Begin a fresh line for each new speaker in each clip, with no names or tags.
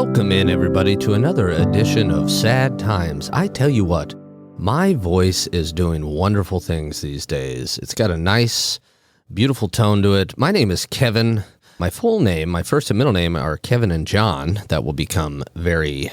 Welcome in, everybody, to another edition of Sad Times. I tell you what, my voice is doing wonderful things these days. It's got a nice, beautiful tone to it. My name is Kevin. My full name, my first and middle name are Kevin and John. That will become very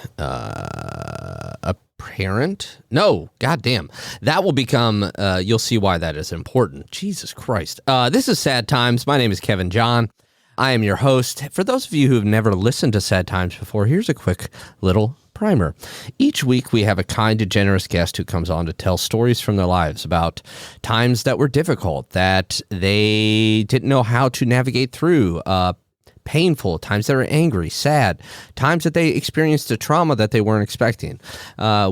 apparent. No, goddamn. That will become, you'll see why that is important. Jesus Christ. This is Sad Times. My name is Kevin John. I am your host. For those of you who have never listened to Sad Times before, here's a quick little primer. Each week we have a kind and generous guest who comes on to tell stories from their lives about times that were difficult, that they didn't know how to navigate through, painful, times that were angry, sad, times that they experienced a trauma that they weren't expecting.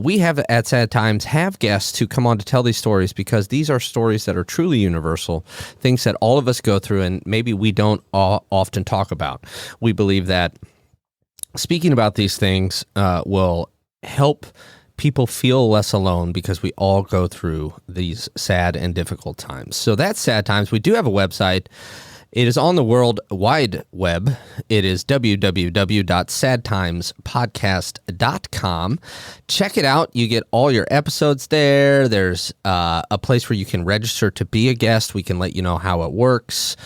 We have at Sad Times have guests who come on to tell these stories because these are stories that are truly universal, things that all of us go through and maybe we don't often talk about. We believe that speaking about these things will help people feel less alone because we all go through these sad and difficult times. So that's Sad Times. We do have a website. It is on the World Wide Web. It is www.sadtimespodcast.com. Check it out. You get all your episodes there. There's a place where you can register to be a guest. We can let you know how it works.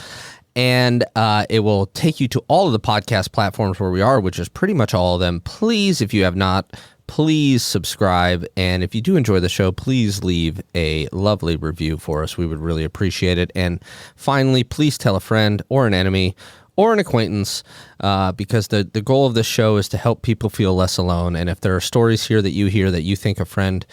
And it will take you to all of the podcast platforms where we are, which is pretty much all of them. Please, if you have not, please subscribe. And if you do enjoy the show, please leave a lovely review for us. We would really appreciate it. And finally, please tell a friend or an enemy or an acquaintance because the goal of this show is to help people feel less alone. And if there are stories here that you hear that you think a friend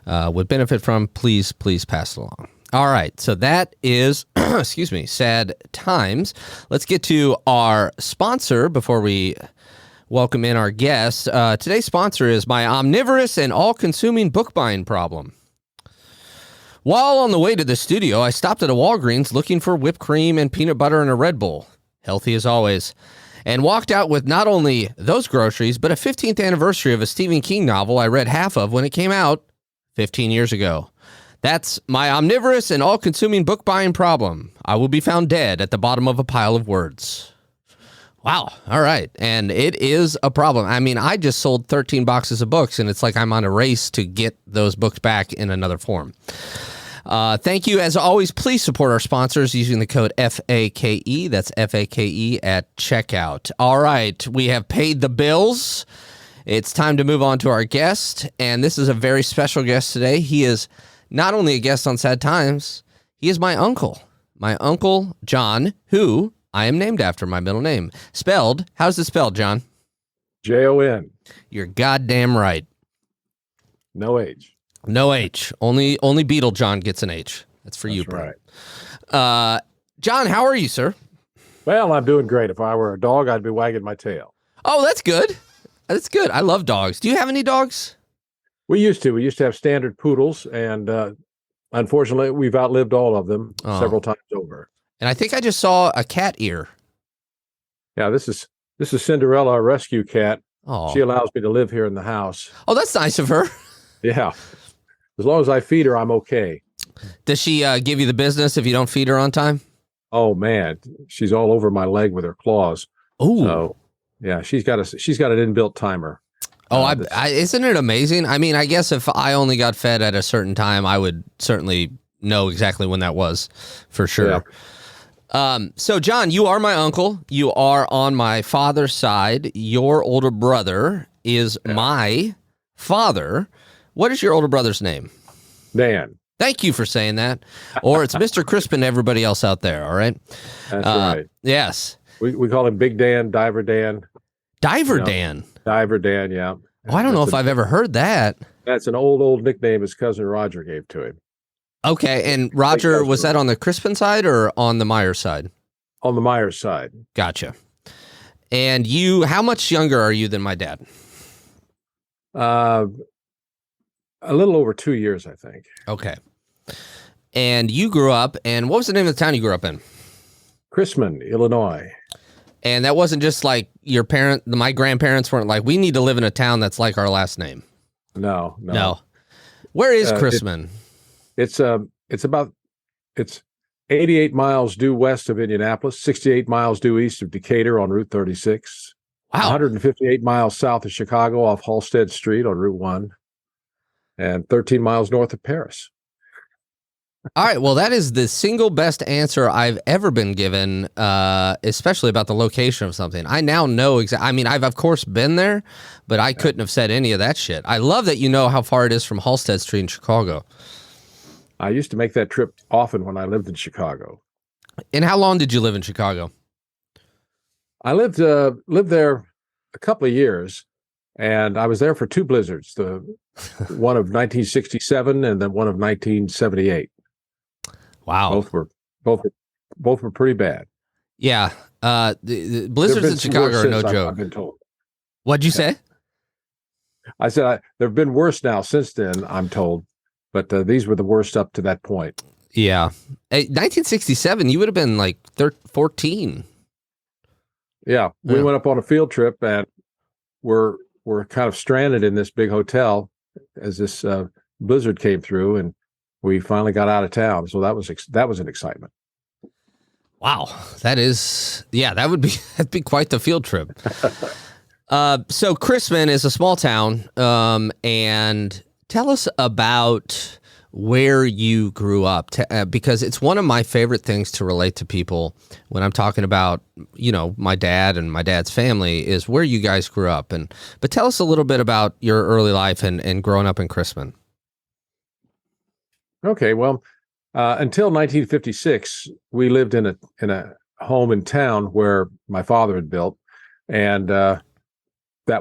would benefit from, please pass it along. All right, so that is, excuse me, Sad Times. Let's get to our sponsor before we welcome in our guest. Today's sponsor is my omnivorous and all-consuming book buying problem. While on the way to the studio, I stopped at a Walgreens looking for whipped cream and peanut butter and a Red Bull, healthy as always, and walked out with not only those groceries, but a 15th anniversary of a Stephen King novel I read half of when it came out 15 years ago. That's my omnivorous and all-consuming book buying problem. I will be found dead at the bottom of a pile of words. Wow. All right. And it is a problem. I mean, I just sold 13 boxes of books, and it's like I'm on a race to get those books back in another form. Thank you. As always, please support our sponsors using the code FAKE. That's FAKE at checkout. All right. We have paid the bills. It's time to move on to our guest. And this is a very special guest today. He is not only a guest on Sad Times, he is my uncle John, who I am named after, my middle name. Spelled, how's it spelled, John?
Jon.
You're goddamn right.
No H.
No H. Only Beetle John gets an H. That's for you, bro.
Right.
John, how are you, sir?
Well, I'm doing great. If I were a dog, I'd be wagging my tail.
Oh, that's good. That's good. I love dogs. Do you have any dogs?
We used to. We used to have standard poodles, and unfortunately, we've outlived all of them several times over.
And I think I just saw a cat ear.
Yeah, this is Cinderella, our rescue cat.
Oh.
She allows me to live here in the house.
Oh, that's nice of her.
Yeah. As long as I feed her, I'm okay.
Does she give you the business if you don't feed her on time?
Oh, man. She's all over my leg with her claws.
Oh.
So, yeah, she's got an inbuilt timer.
Oh, isn't it amazing? I mean, I guess if I only got fed at a certain time, I would certainly know exactly when that was, for sure. Yeah. So, John, you are my uncle. You are on my father's side. Your older brother is my father. What is your older brother's name?
Dan.
Thank you for saying that. Or it's Mr. Crispin to everybody else out there, all right?
That's right.
Yes.
We call him Big Dan, Diver Dan.
Dan?
Diver Dan, yeah.
Oh, I don't know if I've ever heard that.
That's an old nickname his cousin Roger gave to him.
Okay, and Roger, was that on the Crispin side or on the Myers side?
On the Myers side.
Gotcha. And how much younger are you than my dad?
A little over 2 years, I think.
Okay. And you grew up, and what was the name of the town you grew up in?
Chrisman, Illinois.
And that wasn't just like my grandparents weren't like, we need to live in a town that's like our last name.
No.
Where is Chrisman?
It's 88 miles due west of Indianapolis, 68 miles due east of Decatur on Route 36.
Wow.
158 miles south of Chicago off Halsted Street on Route 1, and 13 miles north of Paris.
All right. Well, that is the single best answer I've ever been given, especially about the location of something. I now know exactly. I mean, I've of course been there, but I couldn't have said any of that shit. I love that you know how far it is from Halsted Street in Chicago.
I used to make that trip often when I lived in Chicago.
And how long did you live in Chicago?
I lived there a couple of years, and I was there for two blizzards, the one of 1967 and then one of 1978.
Wow.
Both were pretty bad.
Yeah. The blizzards in Chicago are no joke.
I've been told.
What'd you say?
I said there have been worse now since then, I'm told, but these were the worst up to that point.
Yeah. 1967, you would have been like 14.
Yeah. We went up on a field trip, and we're kind of stranded in this big hotel as this blizzard came through, and we finally got out of town. So that was an excitement.
Wow. That'd be quite the field trip. So Chrisman is a small town, and tell us about where you grew up, because it's one of my favorite things to relate to people when I'm talking about, my dad and my dad's family, is where you guys grew up. But tell us a little bit about your early life and growing up in Chrisman.
Okay, well, until 1956, we lived in a home in town where my father had built, and that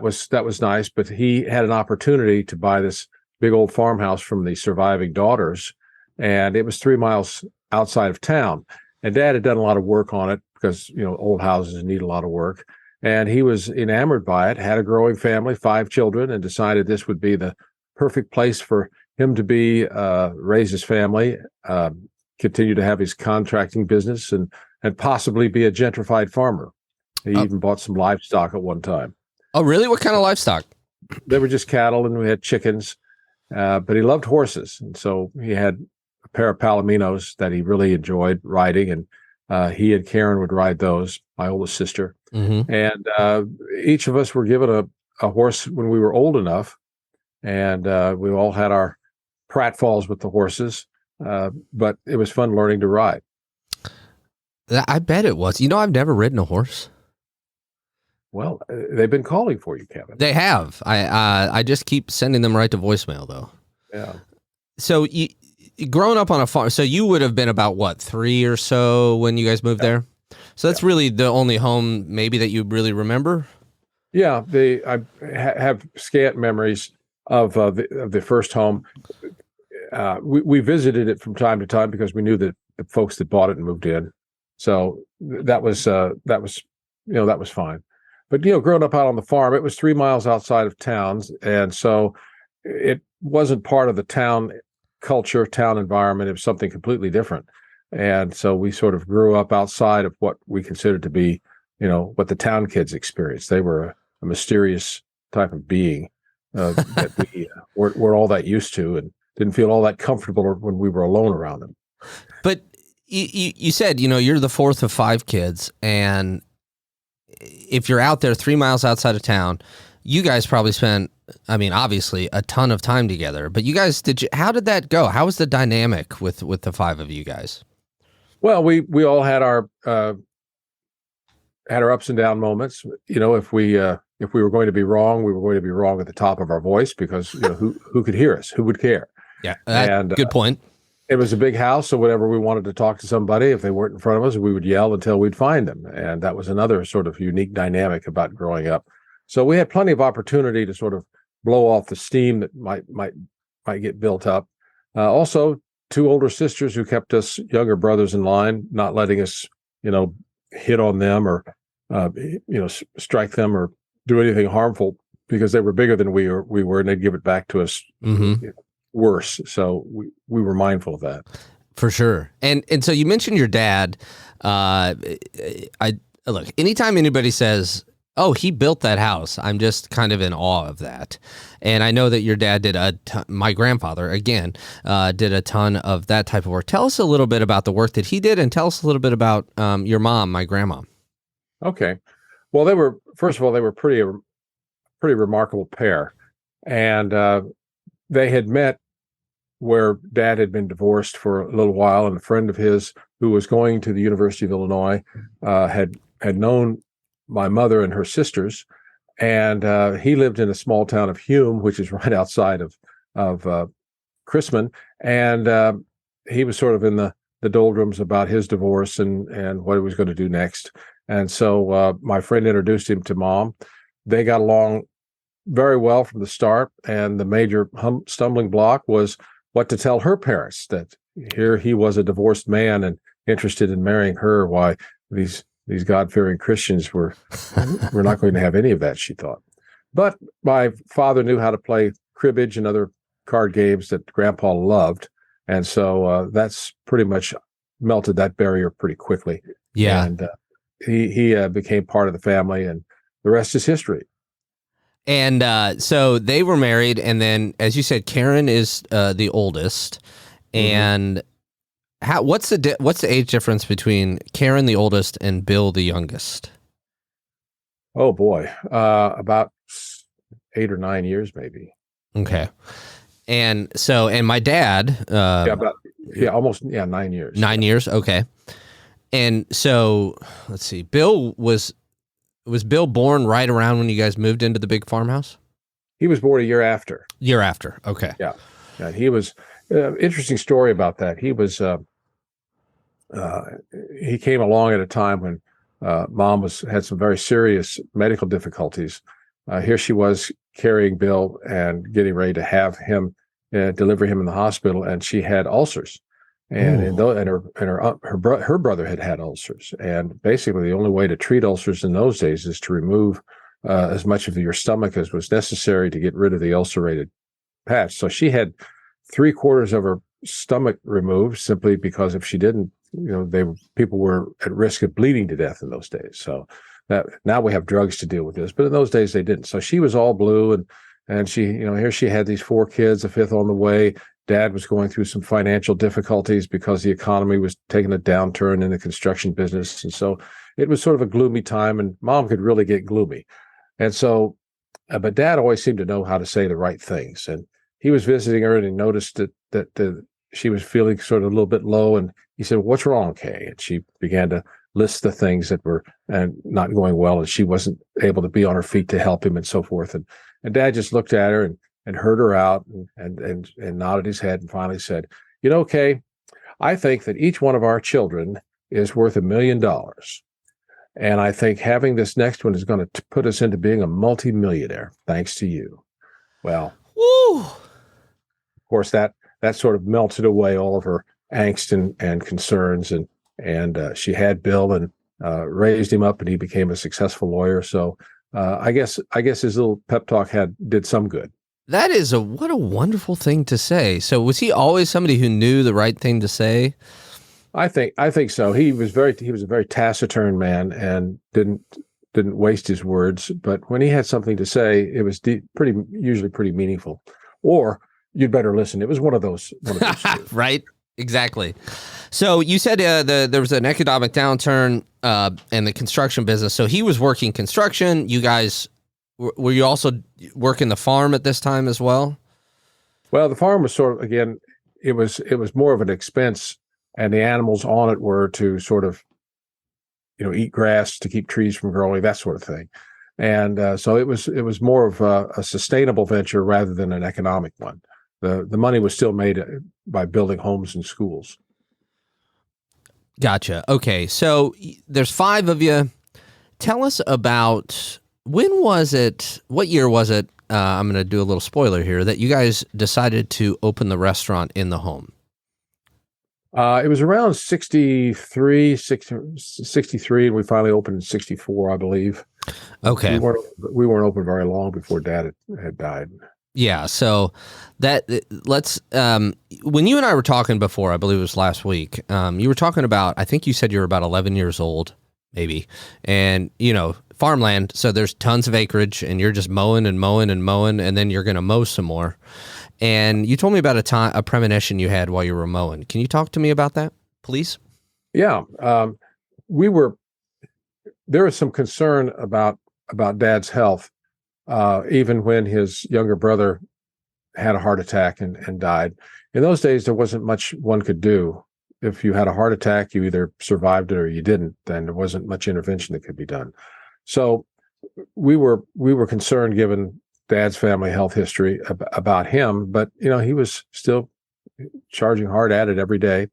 was nice. But he had an opportunity to buy this big old farmhouse from the surviving daughters, and it was 3 miles outside of town. And Dad had done a lot of work on it because old houses need a lot of work, and he was enamored by it. Had a growing family, 5 children, and decided this would be the perfect place for him to be, raise his family, continue to have his contracting business, and possibly be a gentrified farmer. He even bought some livestock at one time.
Oh, really? What kind of livestock?
They were just cattle, and we had chickens. But he loved horses, and so he had a pair of Palominos that he really enjoyed riding, and he and Karen would ride those, my oldest sister.
Mm-hmm.
And each of us were given a horse when we were old enough, and we all had our pratfalls with the horses, but it was fun learning to ride.
I bet it was. I've never ridden a horse.
Well, they've been calling for you, Kevin.
They have. I just keep sending them right to voicemail, though.
Yeah.
So you growing up on a farm, so you would have been about what, 3 or so when you guys moved there? So that's really the only home maybe that you really remember?
Yeah, I have scant memories of the first home. We visited it from time to time because we knew that the folks that bought it and moved in. So that was fine. But growing up out on the farm, it was 3 miles outside of towns, and so it wasn't part of the town culture, town environment. It was something completely different. And so we sort of grew up outside of what we considered to be, what the town kids experienced. They were a mysterious type of being that we weren't all that used to, and didn't feel all that comfortable when we were alone around them.
But you said, you're the fourth of 5 kids, and if you're out there 3 miles outside of town, you guys probably spent, obviously a ton of time together, but how did that go? How was the dynamic with the 5 of you guys?
Well, we all had our ups and down moments. If we were going to be wrong, we were going to be wrong at the top of our voice, because who could hear us? Who would care?
Yeah, and good point.
It was a big house, so whenever we wanted to talk to somebody, if they weren't in front of us, we would yell until we'd find them. And that was another sort of unique dynamic about growing up. So we had plenty of opportunity to sort of blow off the steam that might get built up. Also, 2 older sisters who kept us younger brothers in line, not letting us, hit on them or, strike them or do anything harmful, because they were bigger than we were, and they'd give it back to us.
Mm-hmm.
Worse. So we were mindful of that.
For sure. And so you mentioned your dad. Look, anytime anybody says, oh, he built that house, I'm just kind of in awe of that. And I know that your dad did my grandfather, again, did a ton of that type of work. Tell us a little bit about the work that he did, and tell us a little bit about your mom, my grandma.
Okay. Well, first of all, they were pretty remarkable pair. And they had met where Dad had been divorced for a little while, and a friend of his who was going to the University of Illinois had known my mother and her sisters, and he lived in a small town of Hume, which is right outside of Chrisman, and he was sort of in the doldrums about his divorce and what he was going to do next. And so my friend introduced him to Mom. They got along very well from the start, and the major stumbling block was what to tell her parents, that here he was a divorced man and interested in marrying her. Why these God-fearing Christians were not going to have any of that, she thought. But my father knew how to play cribbage and other card games that Grandpa loved, and so that's pretty much melted that barrier pretty quickly.
Yeah,
and he became part of the family, and the rest is history.
and so they were married, and then, as you said, Karen is the oldest, and what's the age difference between Karen the oldest and Bill the youngest?
Oh boy, about 8 or 9 years, maybe.
Okay, and my dad,
almost 9 years.
9 years, okay, and so let's see, Bill was Bill born right around when you guys moved into the big farmhouse?
He was born a year after.
Year after, okay.
Yeah, he was. Interesting story about that. He was. He came along at a time when Mom had some very serious medical difficulties. Here she was carrying Bill and getting ready to have him deliver him in the hospital, and she had ulcers, and her brother had ulcers, and basically the only way to treat ulcers in those days is to remove as much of your stomach as was necessary to get rid of the ulcerated patch. So she had 3/4 of her stomach removed simply because if she didn't, people were at risk of bleeding to death in those days. So that now we have drugs to deal with this, but in those days they didn't. So she was all blue, and she, here she had these 4 kids, a 5th on the way. Dad was going through some financial difficulties because the economy was taking a downturn in the construction business, and so it was sort of a gloomy time. And Mom could really get gloomy, and so, but Dad always seemed to know how to say the right things. And he was visiting her, and he noticed that she was feeling sort of a little bit low, and he said, "What's wrong, Kay?" And she began to list the things that were not going well, and she wasn't able to be on her feet to help him and so forth. And Dad just looked at her and heard her out and nodded his head and finally said, Kay, I think that each one of our children is worth $1 million. And I think having this next one is going to put us into being a multimillionaire, thanks to you. Well,
woo.
Of course, that sort of melted away all of her angst and concerns. And she had Bill and raised him up, and he became a successful lawyer. So I guess his little pep talk did some good.
That is what a wonderful thing to say. So was he always somebody who knew the right thing to say?
I think so. He was a very taciturn man and didn't waste his words. But when he had something to say, it was usually pretty meaningful. Or you'd better listen. It was one of those
right? Exactly. So you said there was an economic downturn in the construction business. So he was working construction. You guys, were you also working the farm at this time as well?
Well, the farm was sort of, again, it was more of an expense, and the animals on it were to sort of, eat grass to keep trees from growing, that sort of thing. And so it was more of a sustainable venture rather than an economic one. The money was still made by building homes and schools.
Gotcha. Okay, so there's 5 of you. Tell us about, when was it, what year was it, I'm going to do a little spoiler here, that you guys decided to open the restaurant in the home?
It was around 63, and we finally opened in 64, I believe.
Okay.
We weren't open very long before Dad had died.
Yeah, so let's, when you and I were talking before, I believe it was last week, you were talking about, I think you said you were about 11 years old, maybe, and, farmland, so there's tons of acreage, and you're just mowing and mowing and mowing, and then you're going to mow some more. And you told me about a premonition you had while you were mowing. Can you talk to me about that, please?
Yeah. We were there was some concern about Dad's health, even when his younger brother had a heart attack and died. In those days, there wasn't much one could do. If you had a heart attack, you either survived it or you didn't. Then there wasn't much intervention that could be done. So we were concerned, given Dad's family health history, about him. But he was still charging hard at it every day.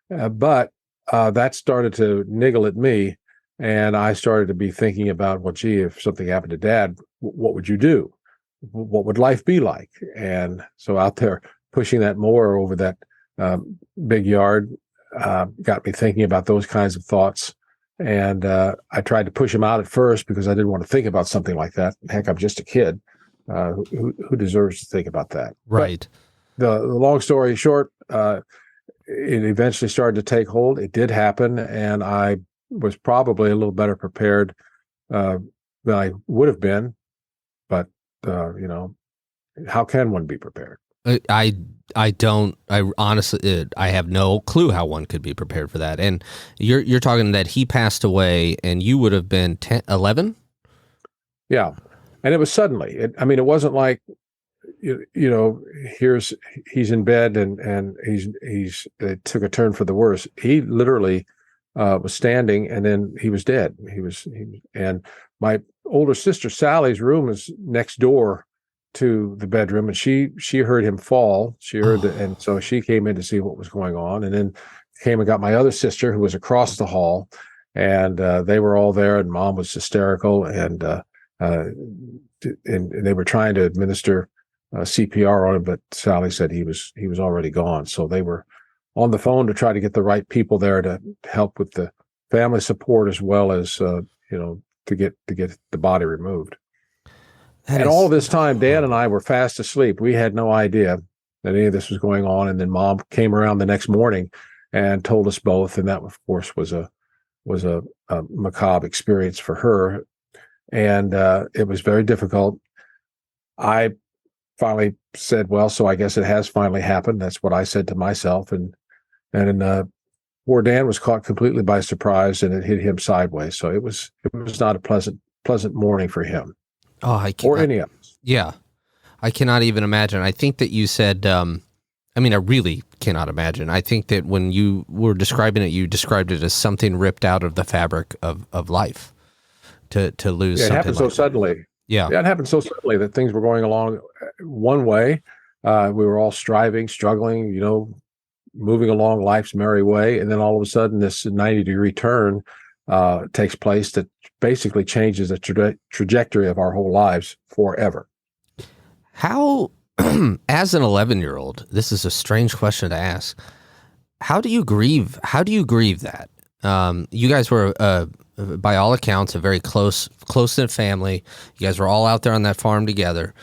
But that started to niggle at me, and I started to be thinking about, well, gee, if something happened to Dad, what would you do? What would life be like? And so out there pushing that mower over that big yard got me thinking about those kinds of thoughts. And I tried to push him out at first because I didn't want to think about something like that. Heck, I'm just a kid. Who deserves to think about that?
Right.
But the long story short, it eventually started to take hold. It did happen, and I was probably a little better prepared than I would have been. But how can one be prepared?
I honestly, I have no clue how one could be prepared for that. And you're talking that he passed away and you would have been 10, 11?
Yeah. And it was suddenly. It wasn't like, he's in bed and it took a turn for the worse. He literally was standing, and then he was dead. And my older sister Sally's room is next door to the bedroom, and she heard him fall. She heard and so she came in to see what was going on, and then came and got my other sister, who was across the hall, and they were all there, and Mom was hysterical, and they were trying to administer CPR on him, but Sally said he was already gone. So they were on the phone to try to get the right people there to help with the family support, as well as to get the body removed. And all this time, Dan and I were fast asleep. We had no idea that any of this was going on. And then Mom came around the next morning and told us both. And that, of course, was a macabre experience for her. And it was very difficult. I finally said, well, so I guess it has finally happened. That's what I said to myself. And poor Dan was caught completely by surprise, and it hit him sideways. So it was not a pleasant morning for him.
Oh, I can't,
or any of us.
Yeah, I cannot even imagine. I think that you said, I really cannot imagine. I think that when you were describing it, you described it as something ripped out of the fabric of life. To lose.
It happened so suddenly.
Yeah,
it happened so suddenly that things were going along one way. We were all striving, struggling, moving along life's merry way, and then all of a sudden, this 90-degree turn takes place that basically changes the trajectory of our whole lives forever.
How, as an 11-year-old, this is a strange question to ask. How do you grieve? How do you grieve that? You guys were, by all accounts, a very close-knit family. You guys were all out there on that farm together.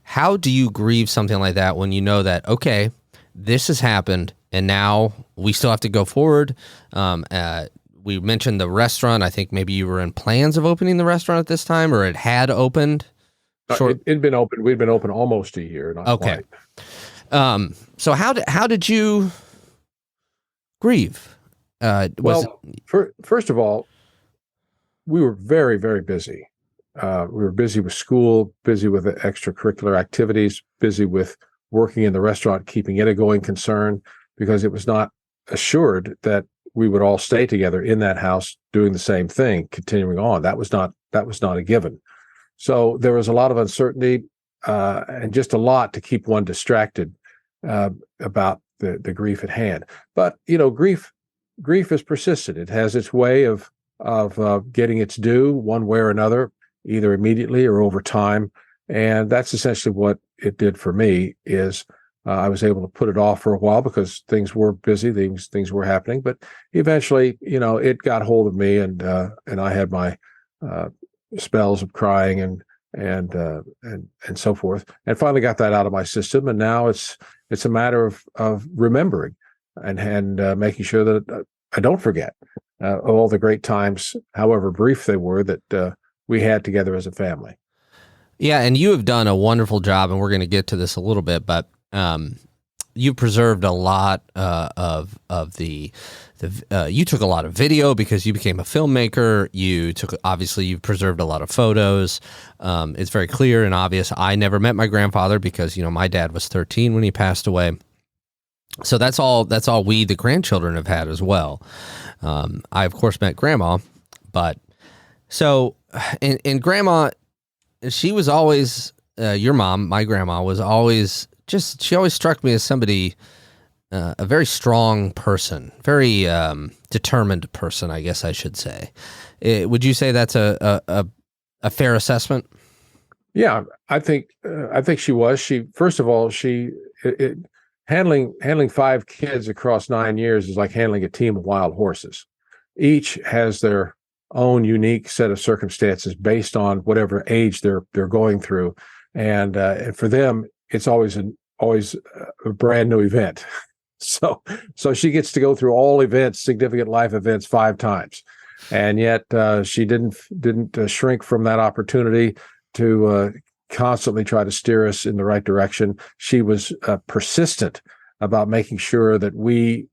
How do you grieve something like that when you know that, okay, this has happened, and now we still have to go forward? We mentioned the restaurant. I think maybe you were in plans of opening the restaurant at this time, or it had opened.
It'd been open. We'd been open almost a year. Not
okay.
Quite.
So how did you grieve?
First of all, we were very, very busy. We were busy with school, busy with the extracurricular activities, busy with working in the restaurant, keeping it a going concern, because it was not assured that we would all stay together in that house doing the same thing, continuing on. That was not a given. So there was a lot of uncertainty and just a lot to keep one distracted about the grief at hand. But grief is persistent. It has its way of getting its due one way or another, either immediately or over time. And that's essentially what it did for me. Is I was able to put it off for a while because things were busy, things were happening. But eventually, it got hold of me, and I had my spells of crying and so forth, and finally got that out of my system. And now it's a matter of remembering and making sure that I don't forget all the great times, however brief they were, that we had together as a family.
Yeah, and you have done a wonderful job, and we're going to get to this a little bit, but you preserved a lot of the you took a lot of video because you became a filmmaker. You've preserved a lot of photos. It's very clear and obvious. I never met my grandfather because, my dad was 13 when he passed away. So that's all we, the grandchildren, have had as well. I of course met grandma, but so, and grandma, she was always, your mom, my grandma, was always she always struck me as somebody, a very strong person, very determined person, I guess I should say. Would you say that's a fair assessment?
Yeah, I think she was. First of all, handling 5 kids across 9 years is like handling a team of wild horses. Each has their own unique set of circumstances based on whatever age they're going through, and for them, it's always a brand new event. So she gets to go through all events, significant life events, 5 times, and yet she didn't shrink from that opportunity to constantly try to steer us in the right direction. She was persistent about making sure that we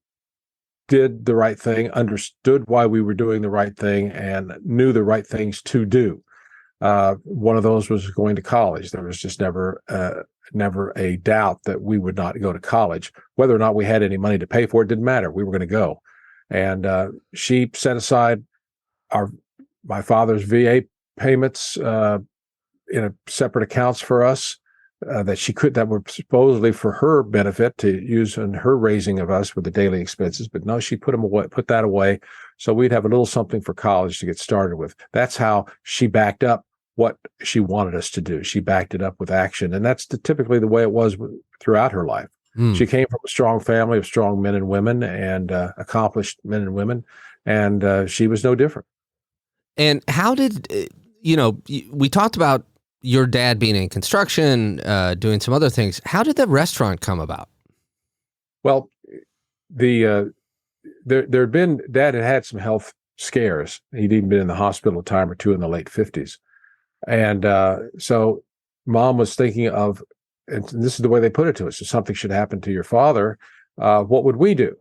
did the right thing, understood why we were doing the right thing, and knew the right things to do. One of those was going to college. There was just never a doubt that we would not go to college. Whether or not we had any money to pay for it didn't matter. We were going to go. And she set aside my father's VA payments in separate accounts for us that were supposedly for her benefit to use in her raising of us with the daily expenses. But no, she put that away, so we'd have a little something for college to get started with. That's how she backed up what she wanted us to do. She backed it up with action, and that's typically the way it was throughout her life. She came from a strong family of strong men and women, and accomplished men and women, and she was no different.
And how did we talked about your dad being in construction, doing some other things. How did the restaurant come about?
Well, Dad had had some health scares. He'd even been in the hospital a time or two in the late 50s. And so Mom was thinking of, and this is the way they put it to us, if something should happen to your father, what would we do?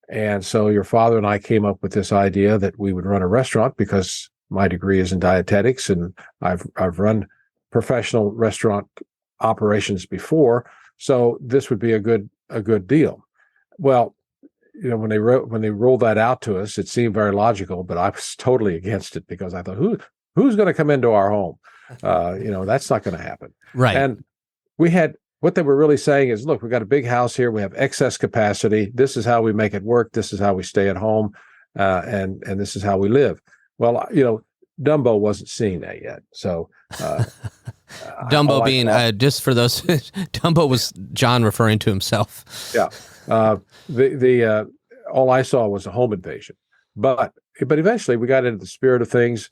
And so your father and I came up with this idea that we would run a restaurant, because my degree is in dietetics, and I've run professional restaurant operations before, so this would be a good deal. Well, when they rolled that out to us, it seemed very logical, but I was totally against it, because I thought, who's going to come into our home? That's not going to happen.
Right.
And what they were really saying is, look, we've got a big house here. We have excess capacity. This is how we make it work. This is how we stay at home, and this is how we live. Well, Dumbo wasn't seeing that yet. So
Dumbo being just for those, Dumbo was John referring to himself.
Yeah. All I saw was a home invasion, but eventually we got into the spirit of things.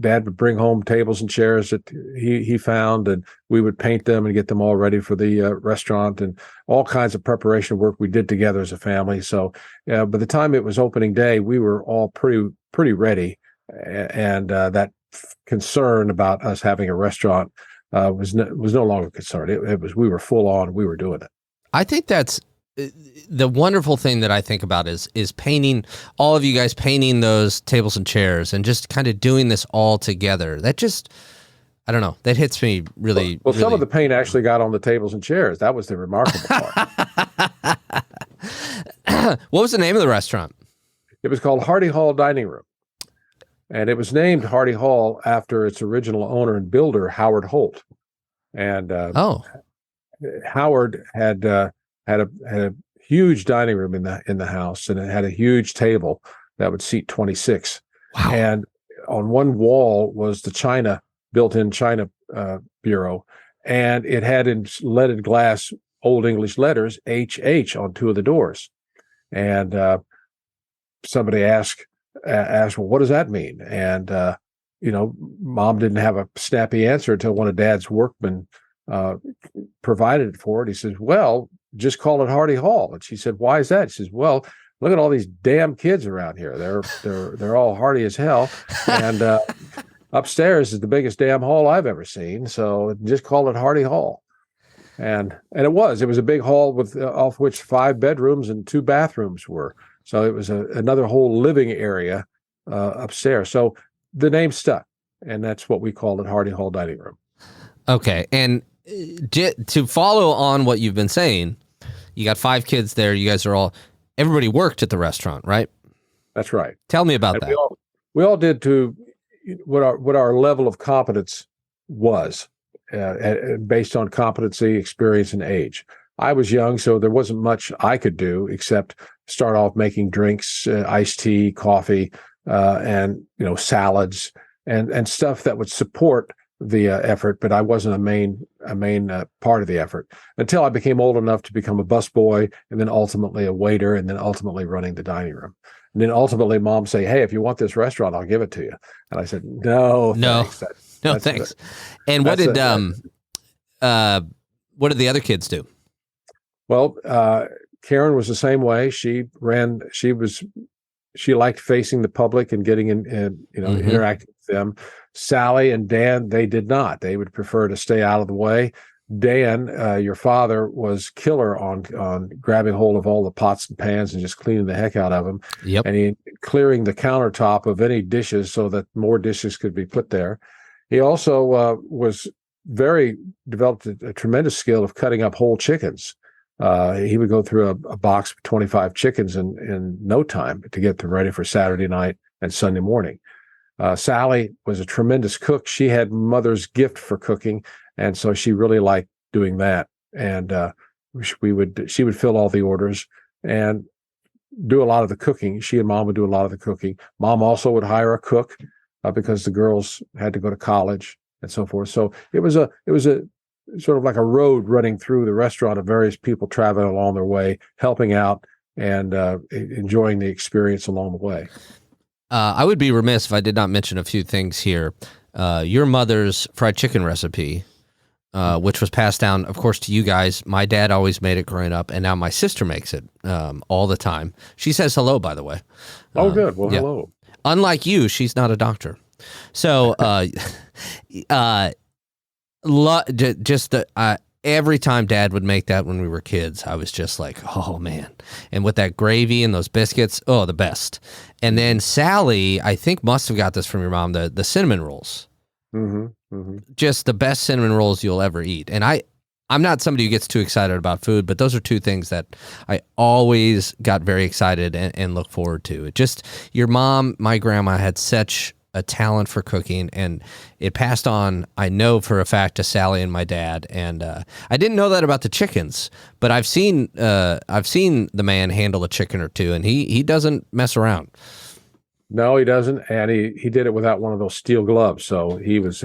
Dad would bring home tables and chairs that he found, and we would paint them and get them all ready for the restaurant, and all kinds of preparation work we did together as a family. So by the time it was opening day, we were all pretty ready, and that concern about us having a restaurant was no longer a concern. It was, we were full on, we were doing it.
I think that's the wonderful thing that I think about is painting, all of you guys painting those tables and chairs and just kind of doing this all together. That just, I don't know, that hits me really.
Well,
really.
Some of the paint actually got on the tables and chairs. That was the remarkable part.
What was the name of the restaurant?
It was called Hardy Hall Dining Room. And it was named Hardy Hall after its original owner and builder, Howard Holt. And Howard had a huge dining room in the house, and it had a huge table that would seat 26.
Wow.
And on one wall was the built-in China bureau, and it had in leaded glass Old English letters HH on 2 of the doors. And somebody asked, well, what does that mean? And Mom didn't have a snappy answer until one of Dad's workmen provided it for it. He says, well, just call it Hardy Hall. And she said, why is that? She says, well, look at all these damn kids around here. They're all hardy as hell. And upstairs is the biggest damn hall I've ever seen. So just call it Hardy Hall. And it was a big hall with off which 5 bedrooms and 2 bathrooms were. So it was another whole living area upstairs. So the name stuck, and that's what we called it, Hardy Hall Dining Room.
Okay, and to follow on what you've been saying, you got 5 kids there. You guys are everybody worked at the restaurant, right?
That's right.
Tell me about
and
that.
We all did to what our level of competence was, based on competency, experience, and age. I was young, so there wasn't much I could do except start off making drinks, iced tea, coffee, and salads and stuff that would support the effort. But I wasn't a main part of the effort until I became old enough to become a busboy, and then ultimately a waiter, and then ultimately running the dining room. And then ultimately, Mom say, "Hey, if you want this restaurant, I'll give it to you." And I said, "No, thanks.
Thanks." And what did the other kids do?
Well, Karen was the same way. She liked facing the public and getting in, interacting with them. Sally and Dan, they did not. They would prefer to stay out of the way. Dan, your father, was killer on grabbing hold of all the pots and pans and just cleaning the heck out of them.
Yep.
And he clearing the countertop of any dishes so that more dishes could be put there. He also developed a tremendous skill of cutting up whole chickens. He would go through a box of 25 chickens in no time to get them ready for Saturday night and Sunday morning. Sally was a tremendous cook. She had mother's gift for cooking, and so she really liked doing that. And she would fill all the orders and do a lot of the cooking. She and Mom would do a lot of the cooking. Mom also would hire a cook because the girls had to go to college and so forth. So it was a sort of like a road running through the restaurant of various people traveling along their way, helping out and enjoying the experience along the way.
I would be remiss if I did not mention a few things here. Your mother's fried chicken recipe, which was passed down, of course, to you guys. My dad always made it growing up, and now my sister makes it all the time. She says hello, by the way.
Oh, good. Well,
yeah.
Hello.
Unlike you, she's not a doctor. So every time Dad would make that when we were kids, I was just like, oh, man. And with that gravy and those biscuits, oh, the best. And then Sally, I think, must have got this from your mom, the cinnamon rolls.
Mm-hmm. Mm-hmm.
Just the best cinnamon rolls you'll ever eat. And I'm not somebody who gets too excited about food, but those are 2 things that I always got very excited and look forward to. It just, your mom, my grandma, had such a talent for cooking, and it passed on, I know for a fact, to Sally and my dad. And I didn't know that about the chickens, but I've seen the man handle a chicken or 2, and he doesn't mess around.
No, he doesn't, and he did it without one of those steel gloves. So he was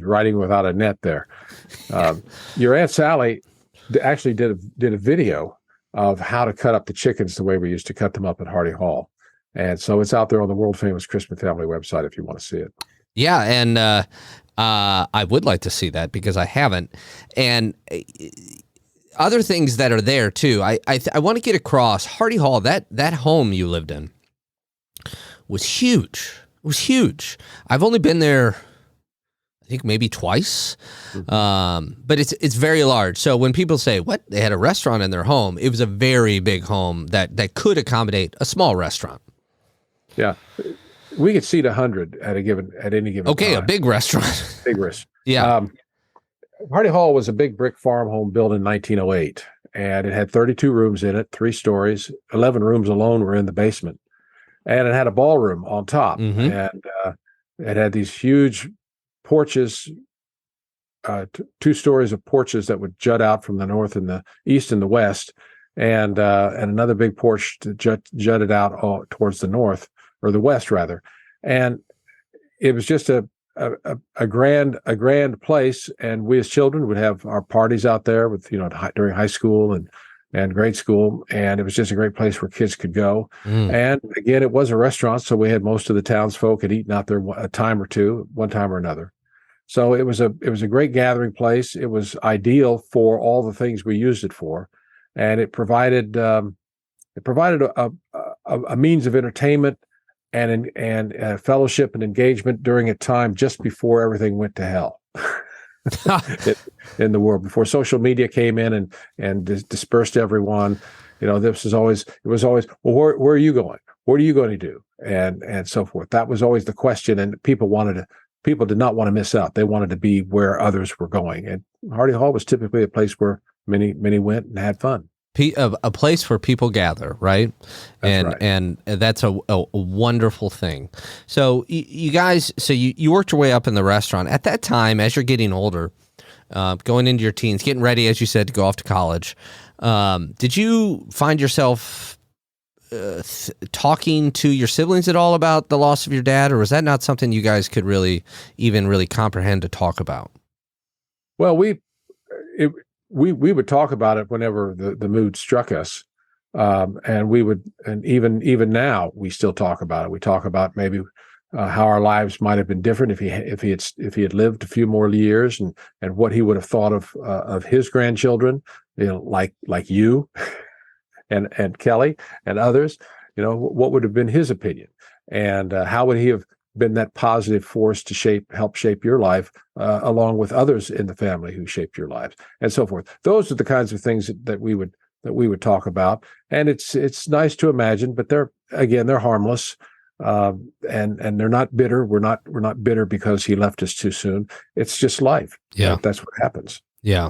riding without a net there. Your Aunt Sally actually did a video of how to cut up the chickens the way we used to cut them up at Hardy Hall. And so it's out there on the world famous Crispin Family website if you want to see it.
Yeah, and I would like to see that because I haven't. And other things that are there too. I want to get across Hardy Hall. That home you lived in was huge. It was huge. I've only been there, I think, maybe twice. Mm-hmm. But it's very large. So when people say, what, they had a restaurant in their home, it was a very big home that could accommodate a small restaurant.
Yeah, we could seat 100 at any given
Okay,
time.
A big restaurant.
Big risk.
Yeah.
Hardy Hall was a big brick farm home built in 1908, and it had 32 rooms in it, 3 stories. 11 rooms alone were in the basement, and it had a ballroom on top.
Mm-hmm.
And it had these huge porches, 2 stories of porches that would jut out from the north and the east and the west, and another big porch that jutted out towards the north, or the west rather. And it was just a grand place, and we as children would have our parties out there with during high school and grade school, and it was just a great place where kids could go. And again, it was a restaurant, so we had most of the townsfolk had eaten out there a time or two, one time or another. So it was a great gathering place. It was ideal for all the things we used it for, and it provided a means of entertainment and fellowship and engagement during a time just before everything went to hell. in the world before social media came in and dispersed everyone. This was always, well, where are you going? What are you going to do? And so forth. That was always the question. And people did not want to miss out. They wanted to be where others were going. And Hardy Hall was typically a place where many went and had fun.
A place where people gather, right?
That's right.
And that's a wonderful thing. So you guys, you worked your way up in the restaurant. At that time, as you're getting older, going into your teens, getting ready, as you said, to go off to college, did you find yourself talking to your siblings at all about the loss of your dad, or was that not something you guys could really comprehend to talk about?
Well, we would talk about it whenever the mood struck us, and even now we still talk about it. We talk about maybe how our lives might have been different if he had lived a few more years, and what he would have thought of his grandchildren, like you and Kelly and others. What would have been his opinion, and how would he have been that positive force to help shape your life, along with others in the family who shaped your lives, and so forth. Those are the kinds of things that we would talk about, and it's nice to imagine, but they're harmless, and they're not bitter. We're not bitter because he left us too soon. It's just life.
Yeah,
that's what happens.
Yeah.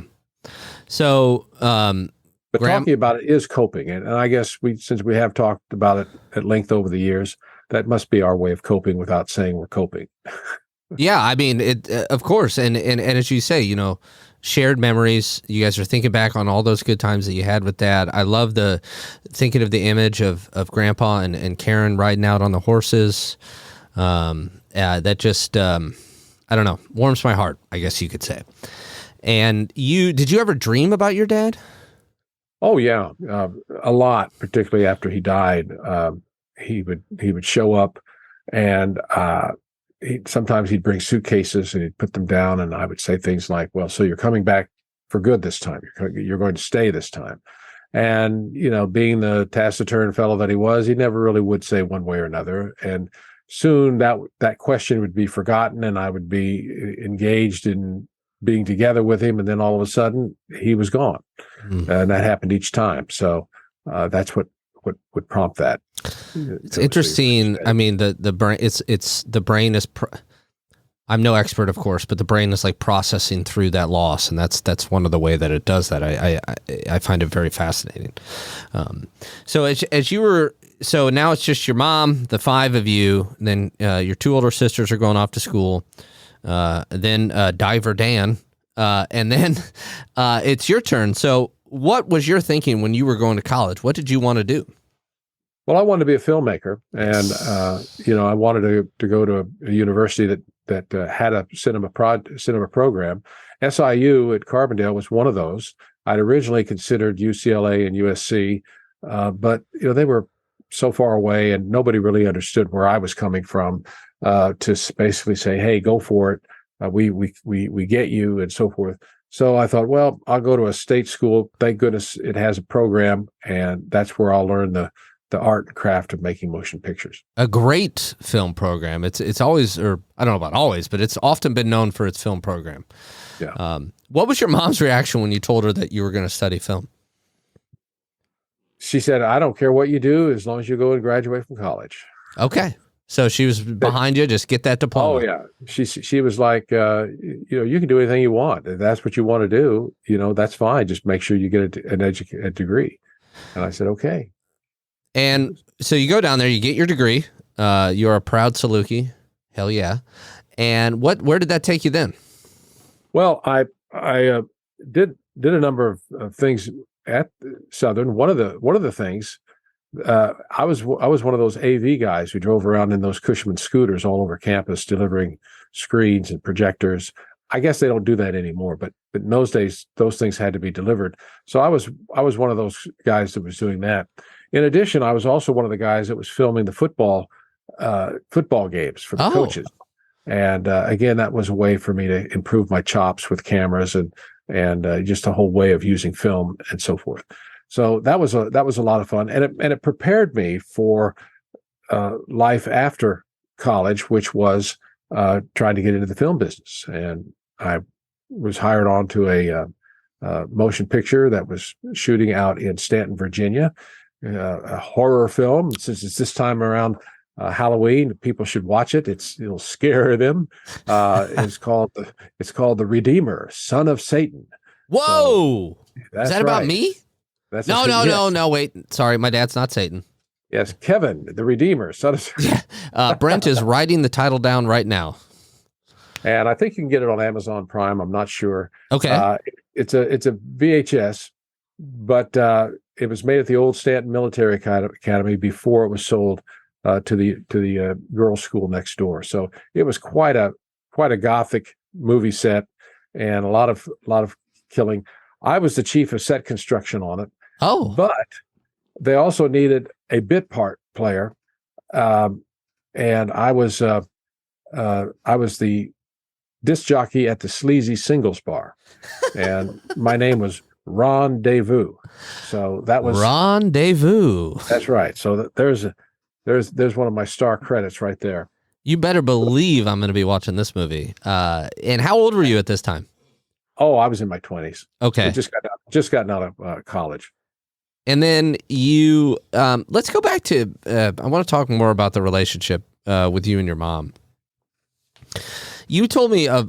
So,
but talking about it is coping, and I guess since we have talked about it at length over the years, that must be our way of coping without saying we're coping.
Yeah, I mean, it of course, and as you say, shared memories. You guys are thinking back on all those good times that you had with Dad. I love thinking of the image of Grandpa and Karen riding out on the horses. That just I don't know, warms my heart, I guess you could say. And did you ever dream about your dad?
Oh yeah, a lot, particularly after he died. He would show up, and sometimes he'd bring suitcases and he'd put them down, and I would say things like, "Well, so you're coming back for good this time. You're going to stay this time." And being the taciturn fellow that he was, he never really would say one way or another. And soon that question would be forgotten, and I would be engaged in being together with him, and then all of a sudden he was gone. And that happened each time. So that's what would prompt that.
It's interesting. I mean, the brain. It's the brain is. I'm no expert, of course, but the brain is like processing through that loss, and that's one of the way that it does that. I find it very fascinating. So as you were. So now it's just your mom, the five of you, and then your two older sisters are going off to school. Then Diver Dan, and then it's your turn. So what was your thinking when you were going to college? What did you want to do?
Well, I wanted to be a filmmaker, and I wanted to go to a university that had a cinema program. SIU at Carbondale was one of those. I'd originally considered UCLA and USC, but they were so far away, and nobody really understood where I was coming from. To basically say, "Hey, go for it. We get you," and so forth. So I thought, well, I'll go to a state school. Thank goodness it has a program, and that's where I'll learn the art and craft of making motion pictures.
A great film program. It's always, or I don't know about always, but it's often been known for its film program.
Yeah.
What was your mom's reaction when you told her that you were going to study film?
She said, "I don't care what you do as long as you go and graduate from college."
Okay. So she was behind you. Just get that diploma.
Oh yeah, she was like, you can do anything you want. If that's what you want to do, that's fine. Just make sure you get a degree. And I said, okay.
And so you go down there, you get your degree. You're a proud Saluki. Hell yeah. And where did that take you then?
Well, I did a number of things at Southern. One of the things. I was one of those AV guys who drove around in those Cushman scooters all over campus delivering screens and projectors. I guess they don't do that anymore, but in those days, those things had to be delivered. So I was one of those guys that was doing that. In addition, I was also one of the guys that was filming the football games for the coaches. And again, that was a way for me to improve my chops with cameras and just a whole way of using film and so forth. So that was a lot of fun, and it prepared me for life after college, which was trying to get into the film business. And I was hired on to a motion picture that was shooting out in Stanton, Virginia, a horror film. Since it's this time around Halloween, people should watch it. It'll scare them. It's called The Redeemer, Son of Satan.
Whoa!
So,
is that about me?
That's
No. Wait, sorry, my dad's not Satan.
Yes, Kevin, the Redeemer, Son of Satan.
Brent is writing the title down right now.
And I think you can get it on Amazon Prime. I'm not sure.
Okay.
It's a VHS, but it was made at the old Stanton Military Academy before it was sold to the girls' school next door. So it was quite a gothic movie set, and a lot of killing. I was the chief of set construction on it.
Oh,
but they also needed a bit part player, and I was the disc jockey at the Sleazy Singles Bar, and my name was Rendezvous. So that was
Rendezvous.
That's right. So there's one of my star credits right there.
You better believe I'm going to be watching this movie. And how old were you at this time?
Oh, I was in my 20s.
Okay,
just gotten out of college.
And then you, let's go back to. I want to talk more about the relationship with you and your mom. You told me a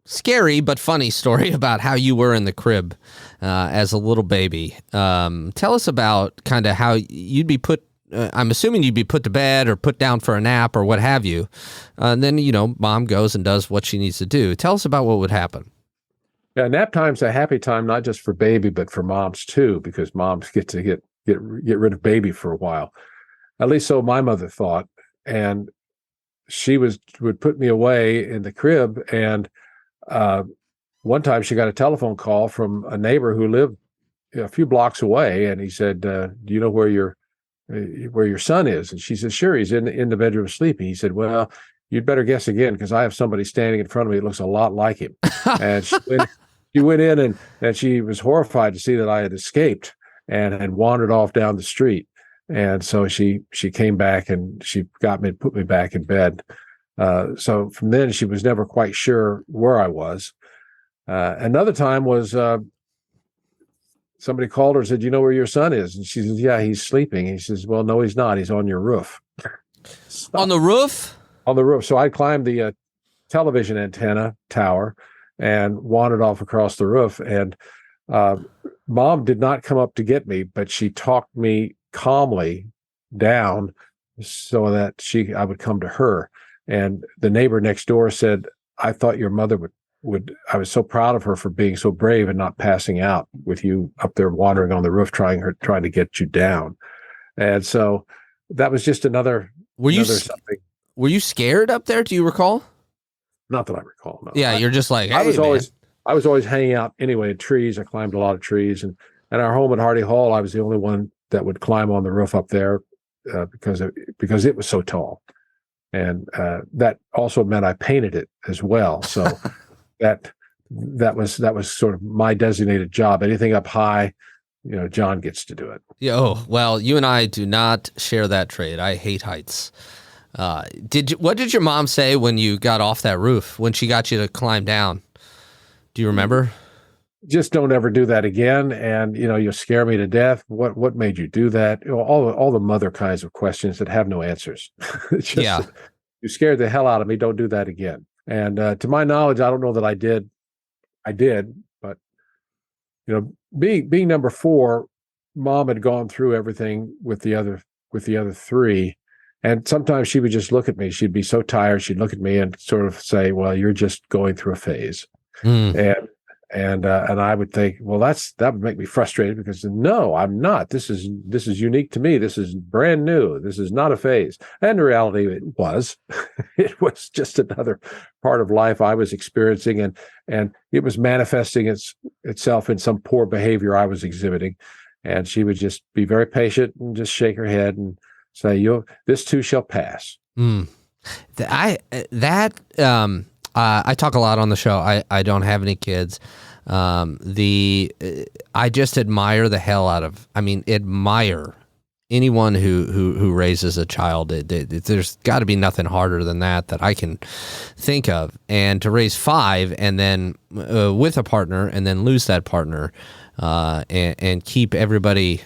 scary but funny story about how you were in the crib as a little baby. Tell us about kind of how you'd be put. I'm assuming you'd be put to bed or put down for a nap or what have you. And then, mom goes and does what she needs to do. Tell us about what would happen.
Yeah, nap time's a happy time, not just for baby, but for moms too, because moms get to get rid of baby for a while. At least so my mother thought. And she would put me away in the crib. And one time she got a telephone call from a neighbor who lived a few blocks away, and he said, "Do you know where your son is?" And she said, "Sure, he's in the bedroom sleeping." He said, "Well, you'd better guess again, because I have somebody standing in front of me that looks a lot like him." And she went in and she was horrified to see that I had escaped and had wandered off down the street. And so she came back and she got me and put me back in bed. So from then she was never quite sure where I was. Another time was somebody called her and said, "You know where your son is?" And she says, "Yeah, he's sleeping." And he says, "Well, no, he's not. He's on your roof."
On the roof?
On the roof. So I climbed the television antenna tower and wandered off across the roof. And mom did not come up to get me, but she talked me calmly down so that I would come to her. And the neighbor next door said, "I thought your mother would I was so proud of her for being so brave and not passing out with you up there wandering on the roof trying to get you down." And so that was just another something.
Were you scared up there? Do you recall?
Not that I recall. No.
Yeah, you're just like, hey,
I was always hanging out anyway in trees. I climbed a lot of trees, and our home at Hardy Hall, I was the only one that would climb on the roof up there because it was so tall, and that also meant I painted it as well. So that was sort of my designated job. Anything up high, John gets to do it.
Yeah. Oh, well, you and I do not share that trait. I hate heights. What did your mom say when you got off that roof, when she got you to climb down? Do you remember?
Just don't ever do that again. And, you'll scare me to death. What made you do that? All the mother kinds of questions that have no answers.
Yeah.
You scared the hell out of me. Don't do that again. And to my knowledge, I don't know that I did, but, being number 4, mom had gone through everything with the other 3. And sometimes she would just look at me. She'd be so tired. She'd look at me and sort of say, "Well, you're just going through a phase." And I would think, well, that would make me frustrated, because no, I'm not. This is unique to me. This is brand new. This is not a phase. And in reality, it was. It was just another part of life I was experiencing, and it was manifesting itself in some poor behavior I was exhibiting. And she would just be very patient and just shake her head and say, "This too shall pass."
I talk a lot on the show. I don't have any kids. I just admire the hell out of, admire anyone who raises a child, there's got to be nothing harder than that I can think of. And to raise 5 and then with a partner and then lose that partner, and keep everybody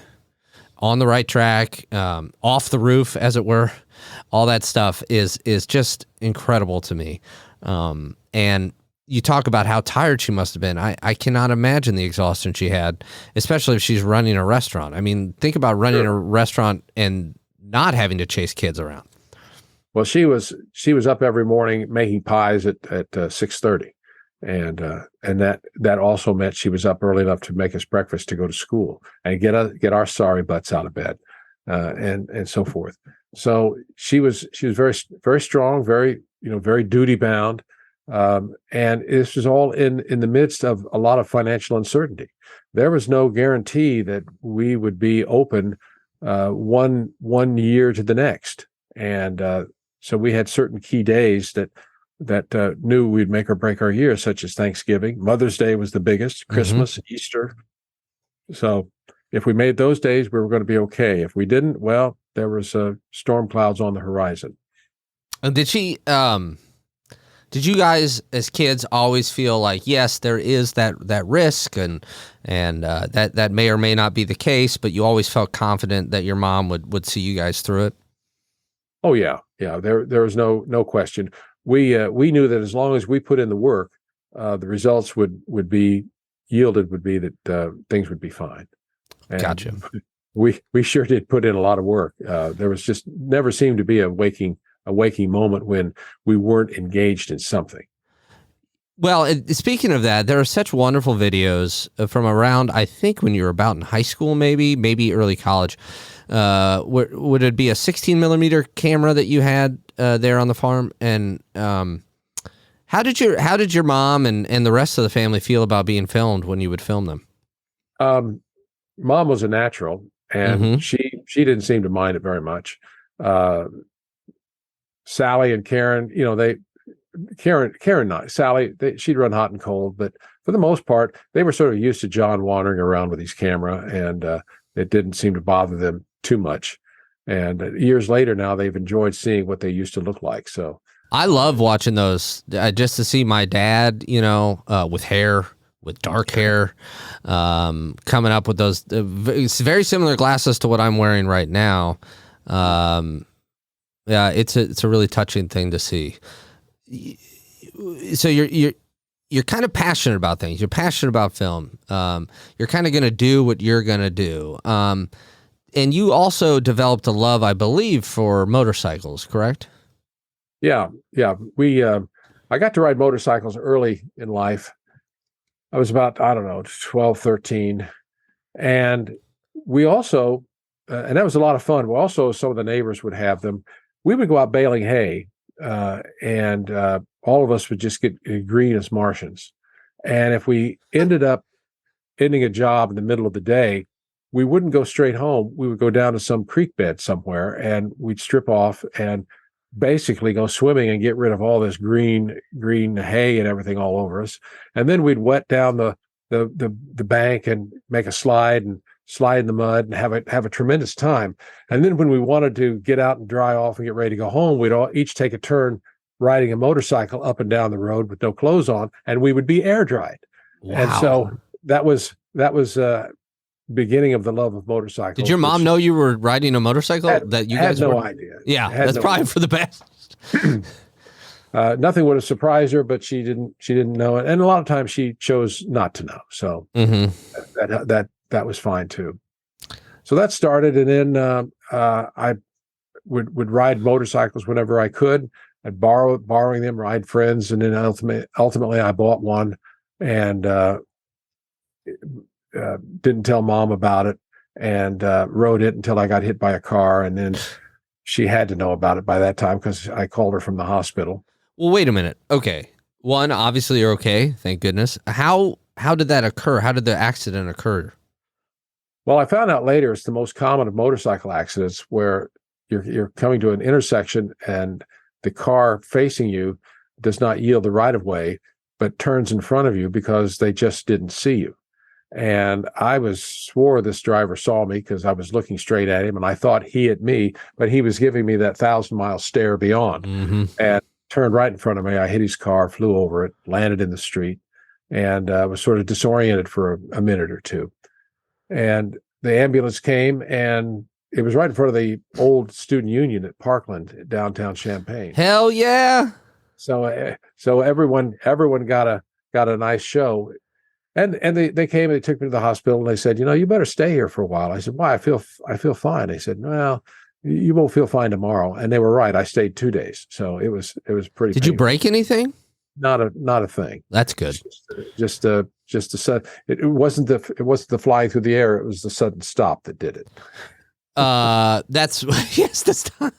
on the right track, off the roof, as it were, all that stuff is just incredible to me. And you talk about how tired she must have been. I cannot imagine the exhaustion she had, especially if she's running a restaurant. I mean, think about running a restaurant and not having to chase kids around.
Well, she was up every morning making pies at 6:30, and that also meant she was up early enough to make us breakfast to go to school and get our sorry butts out of bed, and so forth. So she was very, very strong, very very duty bound. And this was all in the midst of a lot of financial uncertainty. There was no guarantee that we would be open one year to the next, and so we had certain key days that knew we'd make or break our year, such as Thanksgiving. Mother's Day was the biggest, Christmas, Easter. So if we made those days, we were going to be okay. If we didn't, well, there was storm clouds on the horizon.
And did you guys as kids always feel like, yes, there is that risk and that may or may not be the case, but you always felt confident that your mom would see you guys through it?
Oh yeah. There was no question. We knew that as long as we put in the work, the results would be that things would be fine. And
gotcha.
We sure did put in a lot of work. There was just never seemed to be a waking moment when we weren't engaged in something.
Well, speaking of that, there are such wonderful videos from around, I think when you were about in high school, maybe early college. Would it be a 16 millimeter camera that you had there on the farm? And how did your mom and the rest of the family feel about being filmed when you would film them?
Mom was a natural, and she didn't seem to mind it very much. Sally and Karen, Sally, she'd run hot and cold, but for the most part, they were sort of used to John wandering around with his camera, and it didn't seem to bother them too much. And years later now, they've enjoyed seeing what they used to look like. So
I love watching those just to see my dad, with dark hair, coming up with those it's very similar glasses to what I'm wearing right now. Yeah, it's a really touching thing to see. So you're kind of passionate about things. You're passionate about film. You're kind of going to do what you're going to do. And you also developed a love, I believe, for motorcycles, correct?
Yeah. I got to ride motorcycles early in life. I was about, 12, 13. And we also, and that was a lot of fun. We also, some of the neighbors would have them. We would go out baling hay, and all of us would just get green as Martians. And if we ended up ending a job in the middle of the day, we wouldn't go straight home. We would go down to some creek bed somewhere, and we'd strip off and basically go swimming and get rid of all this green hay and everything all over us. And then we'd wet down the bank and make a slide in the mud and have a tremendous time. And then when we wanted to get out and dry off and get ready to go home, we'd all each take a turn riding a motorcycle up and down the road with no clothes on, and we would be air dried. Wow. And so that was beginning of the love of motorcycles.
Did your mom know you were riding a motorcycle? That you guys
had no idea.
Yeah, that's probably for the best.
Nothing would have surprised her, but she didn't know it, and a lot of times she chose not to know. So that was fine too. So that started, and then I would ride motorcycles whenever I could. I'd borrowing them, ride friends, and then ultimately I bought one, and didn't tell Mom about it, and rode it until I got hit by a car, and then she had to know about it by that time because I called her from the hospital.
Well, wait a minute. Okay. One, obviously you're okay. Thank goodness. How did that occur? How did the accident occur?
Well, I found out later it's the most common of motorcycle accidents, where you're coming to an intersection and the car facing you does not yield the right of way, but turns in front of you because they just didn't see you. And I swore this driver saw me because I was looking straight at him, and I thought he at me, but he was giving me that 1,000-mile stare beyond, and turned right in front of me. I hit his car, flew over it, landed in the street, and was sort of disoriented for a minute or two. And the ambulance came, and it was right in front of the old student union at Parkland, downtown Champaign.
Hell yeah!
So everyone got a nice show. And they came and they took me to the hospital, and they said, you better stay here for a while. I said, why? I feel fine. They said, well, you won't feel fine tomorrow. And they were right. I stayed 2 days. So it was pretty
Did
painful.
you break anything?
Not a thing.
That's good.
Just a sudden, it wasn't the flying through the air. It was the sudden stop that did it.
That's yes, the stop.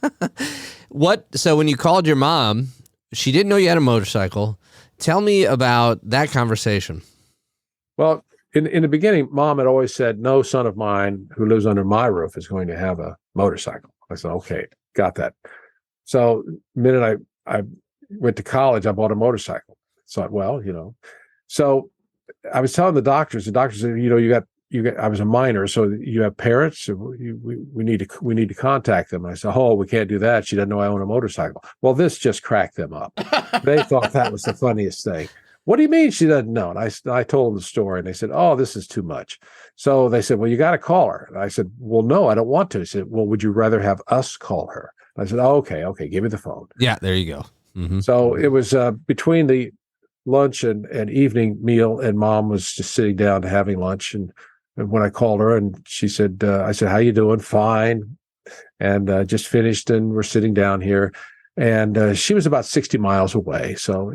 So when you called your mom, she didn't know you had a motorcycle. Tell me about that conversation.
Well, in the beginning, Mom had always said, no son of mine who lives under my roof is going to have a motorcycle. I said, okay, got that. So the minute I went to college, I bought a motorcycle. Thought, well, So I was telling the doctors said, you got, I was a minor, so you have parents. We need to contact them. And I said, oh, we can't do that. She doesn't know I own a motorcycle. Well, this just cracked them up. They thought that was the funniest thing. What do you mean she doesn't know? And I told them the story, and they said, oh, this is too much. So they said, well, you got to call her. And I said, well, no, I don't want to. He said, well, would you rather have us call her? And I said, oh, okay, give me the phone.
Yeah, there you go. Mm-hmm.
So it was between the lunch and evening meal, and Mom was just sitting down to having lunch. And when I called her, and she said, I said, how you doing? Fine. And just finished, and we're sitting down here. And she was about 60 miles away. So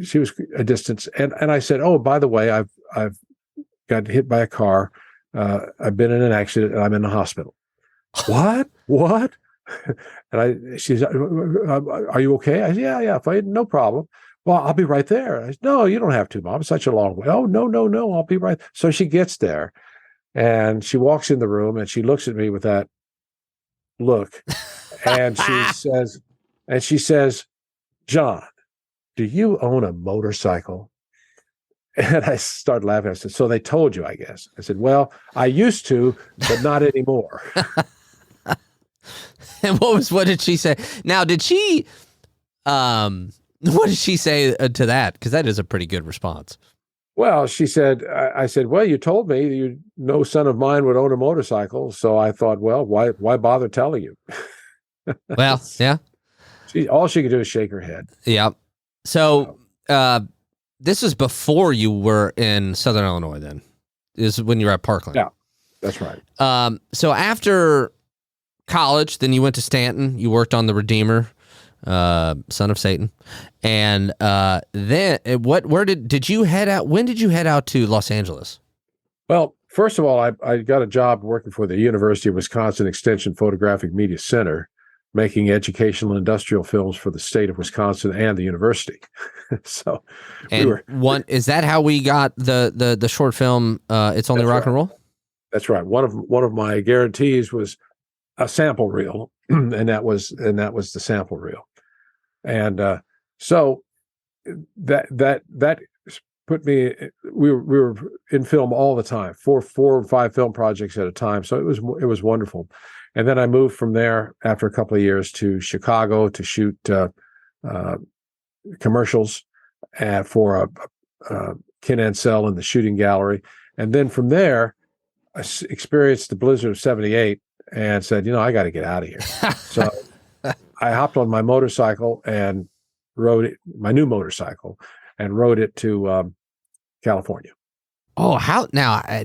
she was a distance. And I said, oh, by the way, I've got hit by a car. I've been in an accident, and I'm in the hospital. What? And she said, are you okay? I said, yeah, fine, no problem. Well, I'll be right there. I said, no, you don't have to, Mom. It's such a long way. Oh, no, I'll be right. So she gets there, and she walks in the room, and she looks at me with that look, and she says, John, do you own a motorcycle? And I started laughing. I said, so they told you, I guess. I said, well, I used to, but not anymore.
And what did she say? Now, what did she say to that? Because that is a pretty good response.
Well, she said, I said, well, you told me no son of mine would own a motorcycle. So I thought, well, why bother telling you?
Well, yeah.
All she could do is shake her head.
Yeah. So this is before you were in Southern Illinois then? This is when you were at Parkland?
Yeah, that's right.
So after college, then you went to Stanton. You worked on the Redeemer, Son of Satan. And then where did you head out? When did you head out to Los Angeles?
Well, first of all, I got a job working for the University of Wisconsin Extension Photographic Media Center, making educational industrial films for the state of Wisconsin and the university. So
is that how we got the short film It's Only Rock and Roll?
That's right. One of my guarantees was a sample reel, and that was the sample reel. And so that put me, we were in film all the time, four or five film projects at a time. So it was wonderful. And then I moved from there after a couple of years to Chicago to shoot commercials for Ken Ansel in the shooting gallery. And then from there, I experienced the blizzard of '78 and said, I got to get out of here. So I hopped on my motorcycle and rode it, my new motorcycle, and rode it to California.
Oh,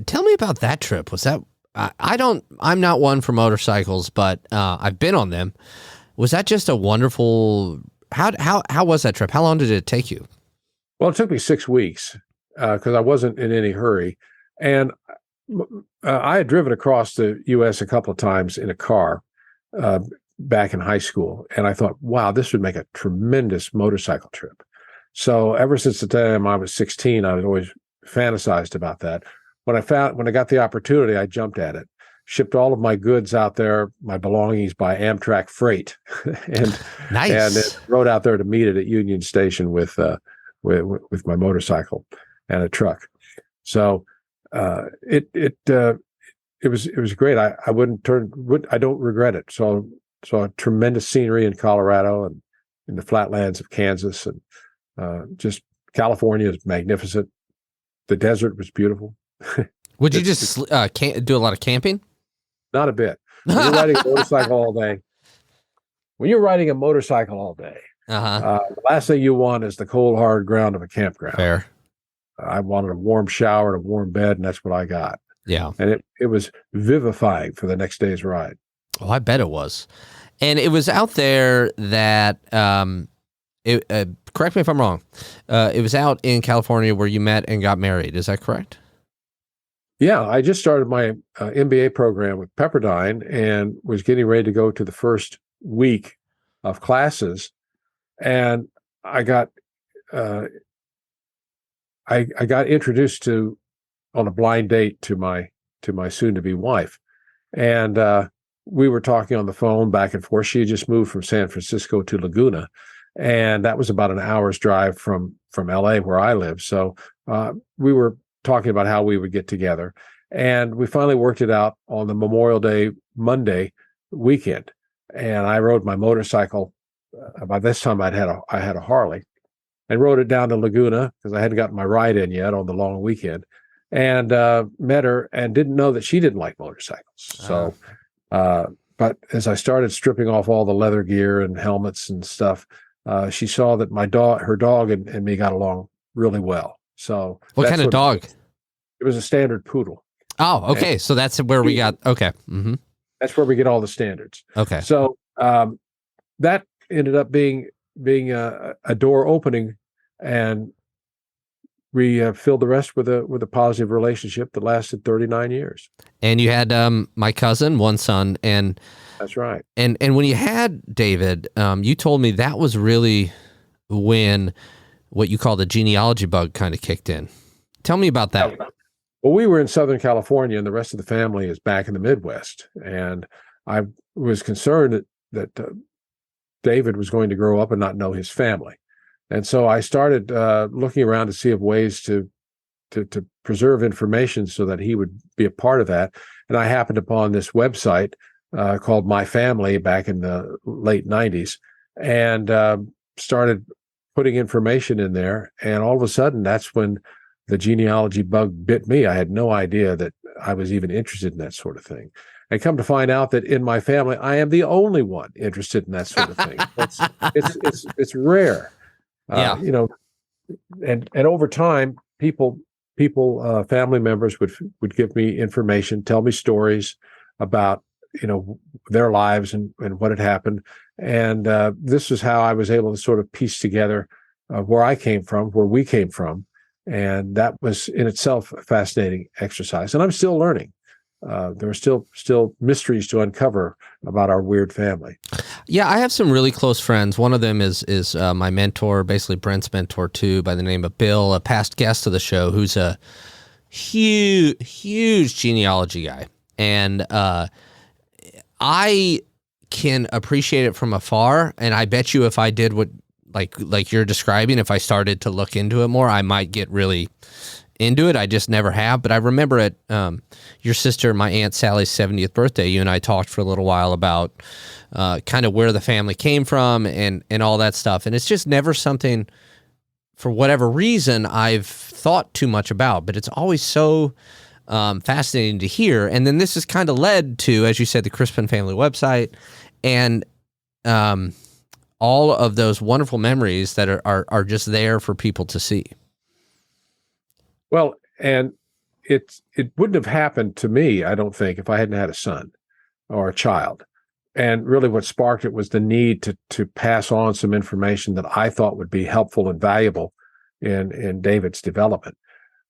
tell me about that trip. Was that, I'm not one for motorcycles, but I've been on them. Was that just a wonderful, how was that trip? How long did it take you?
Well, it took me 6 weeks because I wasn't in any hurry. And I had driven across the U.S. a couple of times in a car back in high school. And I thought, wow, this would make a tremendous motorcycle trip. So ever since the time I was 16, I was always fantasized about that. When I got the opportunity, I jumped at it, shipped all of my goods out there, my belongings by Amtrak freight, and
nice.
And rode out there to meet it at Union Station with my motorcycle and a truck. So it was great. I don't regret it. So saw tremendous scenery in Colorado and in the flatlands of Kansas, and just California is magnificent. The desert was beautiful.
Would you just do a lot of camping?
Not a bit. When you're riding a motorcycle all day, the last thing you want is the cold, hard ground of a campground.
Fair.
I wanted a warm shower and a warm bed, and that's what I got.
Yeah.
And it was vivifying for the next day's ride.
Oh, I bet it was. And it was out there that, correct me if I'm wrong, it was out in California where you met and got married. Is that correct?
Yeah, I just started my MBA program with Pepperdine and was getting ready to go to the first week of classes. And I got introduced on a blind date to my soon-to-be wife. And we were talking on the phone back and forth. She had just moved from San Francisco to Laguna, and that was about an hour's drive from LA where I live. So we were talking about how we would get together, and we finally worked it out on the Memorial Day Monday weekend. And I rode my motorcycle. By this time, I had a Harley, and rode it down to Laguna because I hadn't gotten my ride in yet on the long weekend, and met her and didn't know that she didn't like motorcycles. So, but as I started stripping off all the leather gear and helmets and stuff, she saw that her dog and me got along really well. So
what kind of dog?
It was a standard poodle.
Oh, okay. So that's where we got, okay. Mm-hmm.
That's where we get all the standards.
Okay.
So that ended up being a door opening, and we filled the rest with a positive relationship that lasted 39 years.
And you had my cousin, one son, and
that's right.
And when you had David, you told me that was really when what you call the genealogy bug kind of kicked in. Tell me about that.
Well, we were in Southern California, and the rest of the family is back in the Midwest. And I was concerned that David was going to grow up and not know his family. And so I started looking around to see of ways to preserve information so that he would be a part of that. And I happened upon this website called My Family back in the late 90s, and started putting information in there. And all of a sudden, that's when the genealogy bug bit me. I had no idea that I was even interested in that sort of thing. And come to find out that in my family, I am the only one interested in that sort of thing. It's rare.
Yeah.
And over time, people, family members would give me information, tell me stories about, their lives and what had happened. And this is how I was able to sort of piece together where I came from, where we came from. And that was in itself a fascinating exercise. And I'm still learning. There are still mysteries to uncover about our weird family.
Yeah, I have some really close friends. One of them is my mentor, basically Brent's mentor too, by the name of Bill, a past guest of the show, who's a huge genealogy guy. And I can appreciate it from afar. And I bet you if I did what like you're describing, if I started to look into it more, I might get really into it. I just never have. But I remember at your sister, my Aunt Sally's 70th birthday, you and I talked for a little while about kind of where the family came from and all that stuff. And it's just never something, for whatever reason, I've thought too much about. But it's always so fascinating to hear. And then this has kind of led to, as you said, the Crispin family website and all of those wonderful memories that are just there for people to see.
Well, and it wouldn't have happened to me, I don't think, if I hadn't had a son or a child. And really what sparked it was the need to pass on some information that I thought would be helpful and valuable in David's development.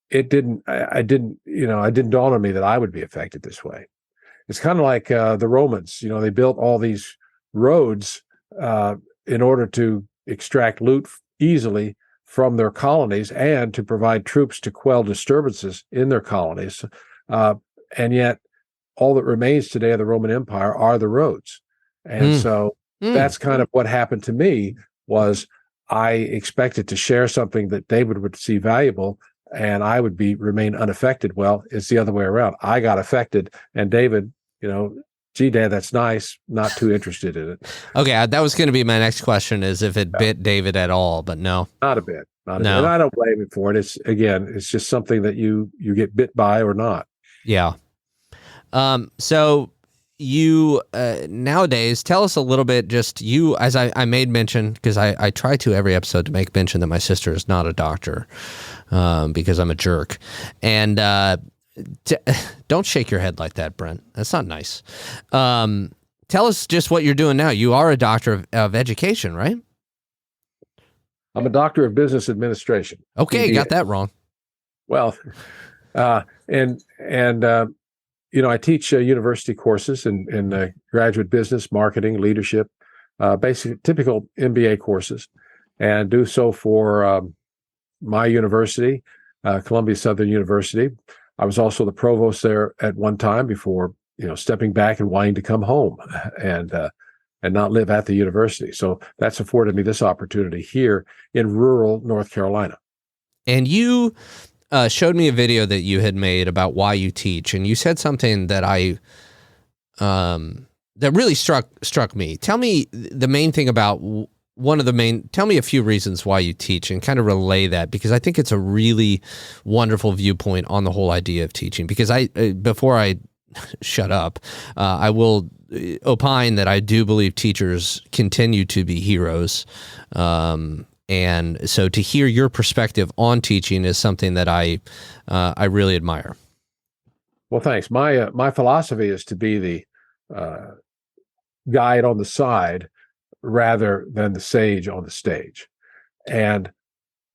It didn't dawn on me that I would be affected this way. It's kind of like the Romans, they built all these roads in order to extract loot easily from their colonies and to provide troops to quell disturbances in their colonies. And yet all that remains today of the Roman Empire are the roads. And so that's kind of what happened to me. Was I expected to share something that David would see valuable, and I would remain unaffected. Well, it's the other way around. I got affected, and David, gee, Dad, that's nice. Not too interested in it.
Okay, that was going to be my next question: is if it bit David at all, but no,
Not a bit, not a bit.
no,
And I don't blame him for it. It's just something that you get bit by or not.
yeah. So you nowadays, tell us a little bit. Just you, as I made mention, because I try to every episode to make mention that my sister is not a doctor, because I'm a jerk, and don't shake your head like that, Brent. That's not nice. Tell us just what you're doing now. You are a doctor of education, right?
I'm a doctor of business administration.
Okay,
MBA.
got that wrong.
Well, I teach university courses in graduate business, marketing, leadership, basic typical MBA courses, and do so for my university, Columbia Southern University. I was also the provost there at one time before stepping back and wanting to come home and not live at the university. So that's afforded me this opportunity here in rural North Carolina.
And you showed me a video that you had made about why you teach, and you said something that that really struck me. Tell me the main thing about tell me a few reasons why you teach and kind of relay that, because I think it's a really wonderful viewpoint on the whole idea of teaching. Because before I shut up, I will opine that I do believe teachers continue to be heroes. And so to hear your perspective on teaching is something that I really admire.
Well, thanks. My philosophy is to be the guide on the side rather than the sage on the stage. And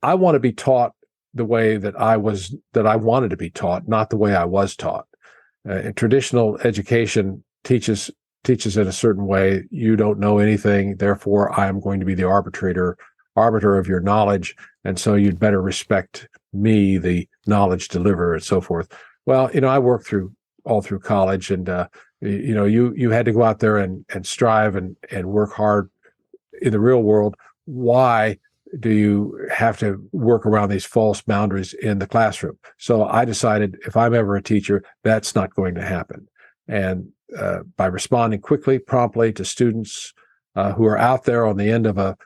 I want to be taught the way that I wanted to be taught, not the way I was taught. Traditional education teaches in a certain way. You don't know anything, therefore I am going to be the arbiter of your knowledge, and so you'd better respect me, the knowledge deliverer, and so forth. Well, I worked all through college, and you had to go out there and strive and work hard in the real world. Why do you have to work around these false boundaries in the classroom? So I decided if I'm ever a teacher, that's not going to happen. And by responding quickly, promptly to students who are out there on the end of a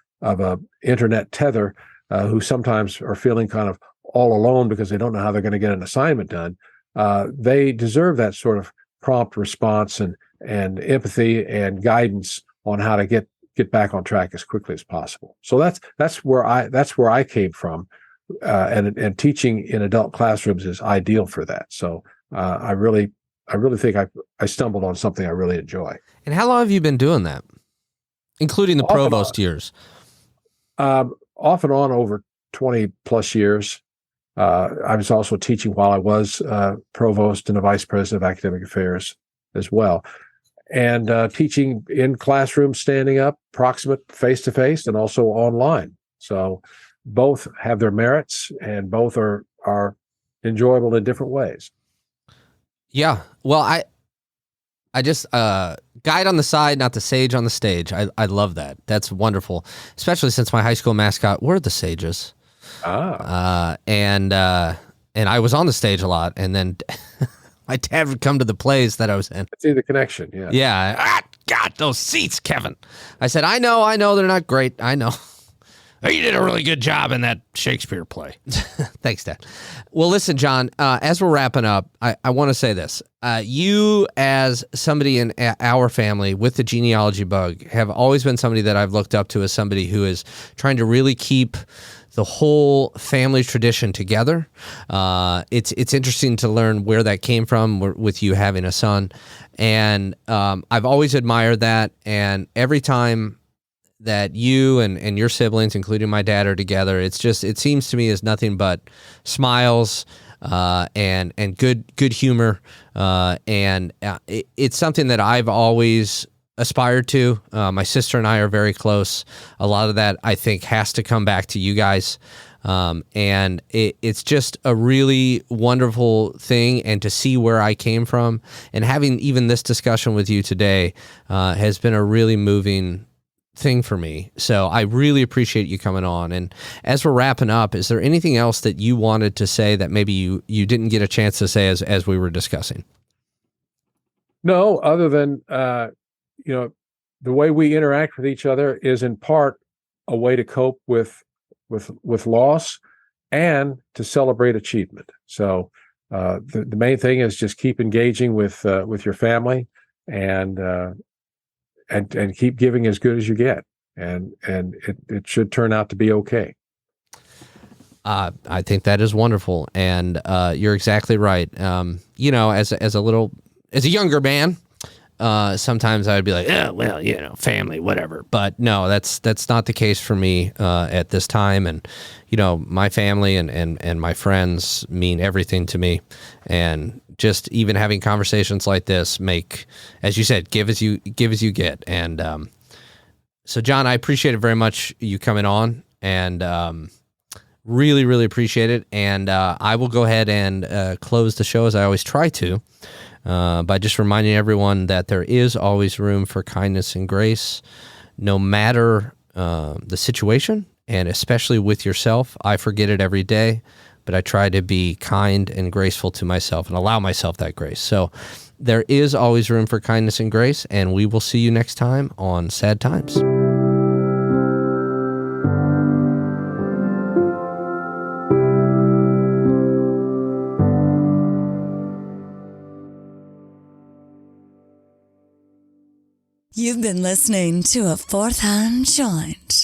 internet tether, who sometimes are feeling kind of all alone because they don't know how they're going to get an assignment done, they deserve that sort of prompt response and empathy and guidance on how to get back on track as quickly as possible. So that's where I came from, and teaching in adult classrooms is ideal for that. So I really think I stumbled on something I really enjoy.
And how long have you been doing that, including the provost years?
Off and on over 20 plus years. I was also teaching while I was provost and a vice president of academic affairs as well. And teaching in classrooms, standing up, proximate, face-to-face, and also online. So both have their merits, and both are enjoyable in different ways.
Yeah. Well, I just guide on the side, not the sage on the stage. I love that. That's wonderful, especially since my high school mascot were the sages. And I was on the stage a lot, and then my dad would come to the plays that I was in.
See the connection, yeah.
Yeah. God, those seats, Kevin. I said, I know, they're not great. I know. You did a really good job in that Shakespeare play. Thanks, Dad. Well, listen, John, as we're wrapping up, I want to say this. You, as somebody in our family with the genealogy bug, have always been somebody that I've looked up to as somebody who is trying to really keep the whole family tradition together. It's interesting to learn where that came from with you having a son. And I've always admired that. And every time that you and your siblings, including my dad, are together, it seems to me as nothing but smiles and good humor. It's something that I've always aspired to. My sister and I are very close. A lot of that, I think, has to come back to you guys. And it's just a really wonderful thing. And to see where I came from and having even this discussion with you today has been a really moving thing for me. So I really appreciate you coming on. And as we're wrapping up, is there anything else that you wanted to say that maybe you didn't get a chance to say as we were discussing?
No, other than the way we interact with each other is in part a way to cope with loss and to celebrate achievement. So the main thing is just keep engaging with your family and keep giving as good as you get, and it should turn out to be okay.
I think that is wonderful, and you're exactly right. As a younger man, sometimes I would be like, yeah, well, family, whatever. But no, that's not the case for me at this time. And my family and my friends mean everything to me. And just even having conversations like this make, as you said, give as you get. And so, John, I appreciate it very much you coming on, and really, really appreciate it. And I will go ahead and close the show as I always try to. By just reminding everyone that there is always room for kindness and grace, no matter the situation, and especially with yourself. I forget it every day, but I try to be kind and graceful to myself and allow myself that grace. So there is always room for kindness and grace, and we will see you next time on Sad Times.
You've been listening to A Fourth Hand Joint.